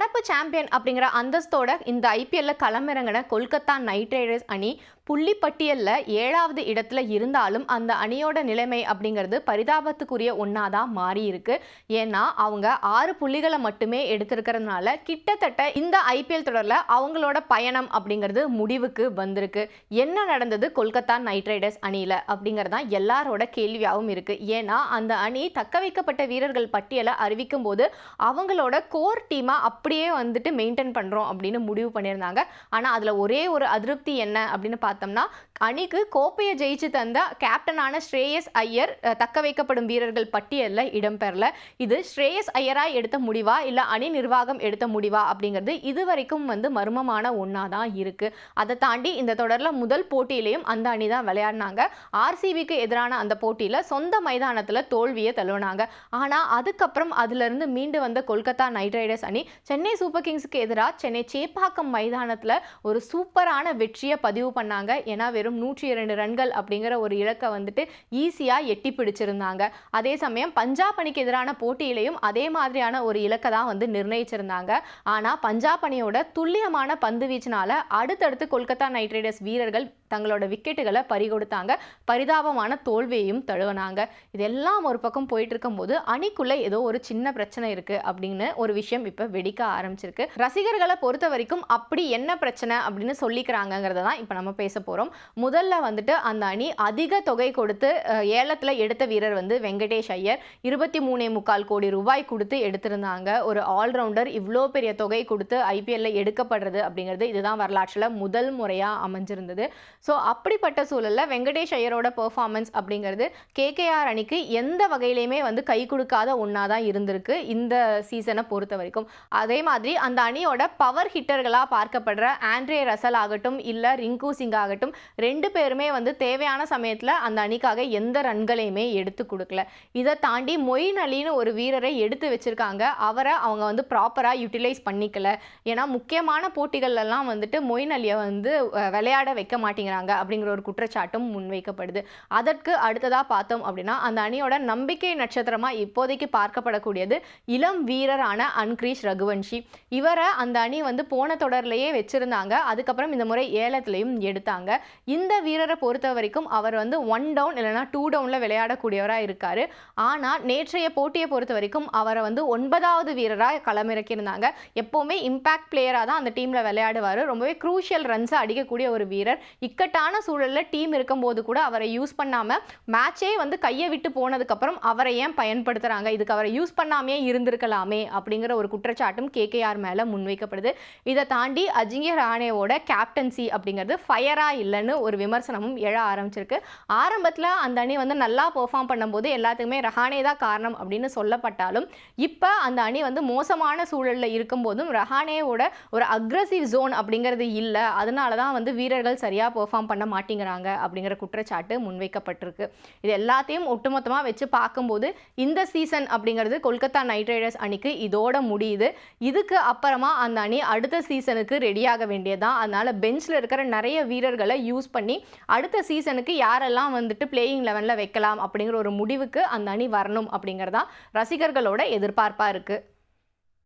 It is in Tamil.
நடப்பு சாம்பியன் அப்படிங்கிற அந்தஸ்தோட இந்த ஐபிஎல்ல களமிறங்கின கொல்கத்தா நைட் ரைடர்ஸ் அணி புள்ளி பட்டியல்ல 7வது இடத்துல இருந்தாலும் அந்த அணியோட நிலைமை அப்படிங்கிறது பரிதாபத்துக்குரிய ஒன்னாதான் மாறி இருக்கு. ஏன்னா அவங்க 6 புள்ளிகளை மட்டுமே எடுத்திருக்கிறதுனால கிட்டத்தட்ட இந்த ஐபிஎல் தொடர்ல அவங்களோட பயணம் அப்படிங்கிறது முடிவுக்கு வந்திருக்கு. என்ன நடந்தது கொல்கத்தா நைட் ரைடர்ஸ் அணியில அப்படிங்கறதான் எல்லாரோட கேள்வியாகவும் இருக்கு. ஏன்னா அந்த அணி தக்க வைக்கப்பட்ட வீரர்கள் பட்டியலை அறிவிக்கும் போது அவங்களோட கோர் டீமா அப்படியே வந்துட்டு மெயின்டைன் பண்றோம் அப்படின்னு முடிவு பண்ணியிருந்தாங்க. ஆனா அதுல ஒரே ஒரு அதிருப்தி என்ன அப்படின்னு பார்த்தோம்னா, அணிக்கு கோப்பையை ஜெயிச்சு தந்த கேப்டனான ஸ்ரேயஸ் ஐயர் தக்க வைக்கப்படும் வீரர்கள் பட்டியலில் இடம்பெறல. இது ஸ்ரேயஸ் ஐயரா எடுத்த முடிவா இல்ல அணி நிர்வாகம் எடுத்த முடிவா அப்படிங்கிறது இதுவரைக்கும் மர்மமான ஒன்னா தான் இருக்கு. அதை தாண்டி இந்த தொடர்ல முதல் போட்டியிலையும் அந்த அணி தான் விளையாடினாங்க. ஆர்சிபிக்கு எதிரான அந்த போட்டியில சொந்த மைதானத்துல தோல்வியை தழுவினாங்க. ஆனா அதுக்கப்புறம் அதுல இருந்து மீண்டு வந்த கொல்கத்தா நைட் ரைடர்ஸ் அணி சென்னை சூப்பர் கிங்ஸ்க்கு எதிராக சென்னை சேப்பாக்கம் மைதானத்துல ஒரு சூப்பரான வெற்றியை பதிவு பண்ணாங்க. ஏன்னா வெறும் 102 ரன்கள் அப்படிங்கிற ஒரு இலக்கை ஈஸியா எட்டி பிடிச்சிருந்தாங்க. அதே சமயம் பஞ்சாப் அணிக்கு எதிரான போட்டியிலையும் அதே மாதிரியான ஒரு இலக்கை தான் நிர்ணயிச்சிருந்தாங்க. ஆனா பஞ்சாப் அணியோட துல்லியமான பந்து வீச்சினால அடுத்தடுத்து கொல்கத்தா நைட் ரைடர்ஸ் வீரர்கள் தங்களோட விக்கெட்டுகளை பறிகொடுத்தாங்க. பரிதாபமான தோல்வியையும் தழுவினாங்க. இதெல்லாம் ஒரு பக்கம் போயிட்டு இருக்கும்போது அணிக்குள்ள ஏதோ ஒரு சின்ன பிரச்சனை இருக்கு அப்படின்னு ஒரு விஷயம் இப்ப வெடிக்க ஆரம்பிச்சிருக்கு. ரசிகர்களை பொறுத்த வரைக்கும் அப்படி என்ன பிரச்சனை அப்படின்னு சொல்லிக்கிறாங்கிறத தான் இப்ப நம்ம பேச போறோம். முதல்ல அந்த அணி அதிக தொகை கொடுத்து ஏலத்துல எடுத்த வீரர் வெங்கடேஷ் ஐயர் 23.25 கோடி ரூபாய் கொடுத்து எடுத்திருந்தாங்க. ஒரு ஆல்ரவுண்டர் இவ்வளோ பெரிய தொகை கொடுத்து ஐபிஎல்ல எடுக்கப்படுறது அப்படிங்கிறது இதுதான் வரலாற்றுல முதல் முறையா அமைஞ்சிருந்தது. ஸோ அப்படிப்பட்ட சூழலில் வெங்கடேஷ் ஐயரோட பெர்ஃபார்மன்ஸ் அப்படிங்கிறது கேகேஆர் அணிக்கு எந்த வகையிலையுமே கை கொடுக்காத ஒன்றா தான் இருந்திருக்கு இந்த சீசனை பொறுத்த வரைக்கும். அதே மாதிரி அந்த அணியோட பவர் ஹிட்டர்களாக பார்க்கப்படுற ஆண்ட்ரே ரசல் ஆகட்டும் இல்லை ரிங்கு சிங் ஆகட்டும், 2 பேருமே தேவையான சமயத்தில் அந்த அணிக்காக எந்த ரன்களையுமே எடுத்து கொடுக்கல. இதை தாண்டி மொயின் அலின்னு ஒரு வீரரை எடுத்து வச்சிருக்காங்க. அவரை அவங்க ப்ராப்பராக யூட்டிலைஸ் பண்ணிக்கல. ஏன்னா முக்கியமான போட்டிகள்லாம் மொயின் அலியை விளையாட வைக்க மாட்டேங்கிறாங்க அப்படிங்கிற ஒரு குற்றச்சாட்டும் முன்வைக்கப்படுது. அதற்கு அடுத்ததா பார்த்தோம் அப்படின்னா அந்த அணியோட நம்பிக்கை நட்சத்திரமா இப்போதைக்கு பார்க்கப்படக்கூடியது இளம் வீரரான அன்கிரீஷ் ரகுவன்ஷி. இவரை அந்த அணி போன தொடர்லையே வச்சிருந்தாங்க. அதுக்கப்புறம் இந்த முறை ஏலத்திலையும் எடுத்தாங்க. இந்த வீரரை பொறுத்த வரைக்கும் அவர் 1 டவுன் இல்லைனா 2 டவுன்ல விளையாடக்கூடியவராக இருக்காரு. ஆனால் நேற்றைய போட்டியை பொறுத்த வரைக்கும் அவரை 9வது வீரராக களமிறக்கியிருந்தாங்க. எப்போவுமே இம்பாக்ட் பிளேயராக தான் அந்த டீம்ல விளையாடுவார். ரொம்பவே க்ரூஷியல் ரன்ஸை அடிக்கக்கூடிய ஒரு வீரர். இக்கட்டான சூழலில் டீம் இருக்கும்போது கூட அவரை யூஸ் பண்ணாமல் மேட்சே கையை விட்டு போனதுக்கப்புறம் அவரை ஏன் பயன்படுத்துகிறாங்க, இதுக்கு அவரை யூஸ் பண்ணாமே இருந்திருக்கலாமே அப்படிங்கிற ஒரு குற்றச்சாட்டும் கேகேஆர் மேலே முன்வைக்கப்படுது. இதை தாண்டி அஜிங்கிய ரஹானேவோட கேப்டன்சி அப்படிங்கிறது ஃபயராக இல்லைன்னு ஒரு விமர்சனமும் எழ ஆரம்பிச்சிருக்கு. ஆரம்பத்தில் அந்த அணி நல்லா பெர்ஃபார்ம் பண்ணும்போது எல்லாத்துக்குமே ரஹானே தான் காரணம் அப்படின்னு சொல்லப்பட்டாலும் இப்போ அந்த அணி மோசமான சூழலில் இருக்கும்போதும் ரஹானேவோட ஒரு அக்ரஸிவ் ஜோன் அப்படிங்கிறது இல்லை. அதனால தான் வீரர்கள் சரியாக பெர்ஃபார்ம் பண்ண மாட்டேங்கிறாங்க அப்படிங்கிற குற்றச்சாட்டு முன்வைக்கப்பட்டிருக்கு. இது எல்லாத்தையும் ஒட்டுமொத்தமாக வச்சு பார்க்கும்போது இந்த சீசன் அப்படிங்கிறது கொல்கத்தா நைட் ரைடர்ஸ் அணிக்கு இதோட முடியுது. இதுக்கு அப்புறமா அந்த அணி அடுத்த சீசனுக்கு ரெடியாக வேண்டியதான். அதனால பெஞ்சில் இருக்கிற நிறைய வீரர்களை யூஸ் பண்ணி அடுத்த சீசனுக்கு யாரெல்லாம் பிளேயிங் லெவனில் வைக்கலாம் அப்படிங்கிற ஒரு முடிவுக்கு அந்த அணி வரணும் அப்படிங்கிறதா ரசிகர்களோட எதிர்பார்ப்பாக இருக்குது.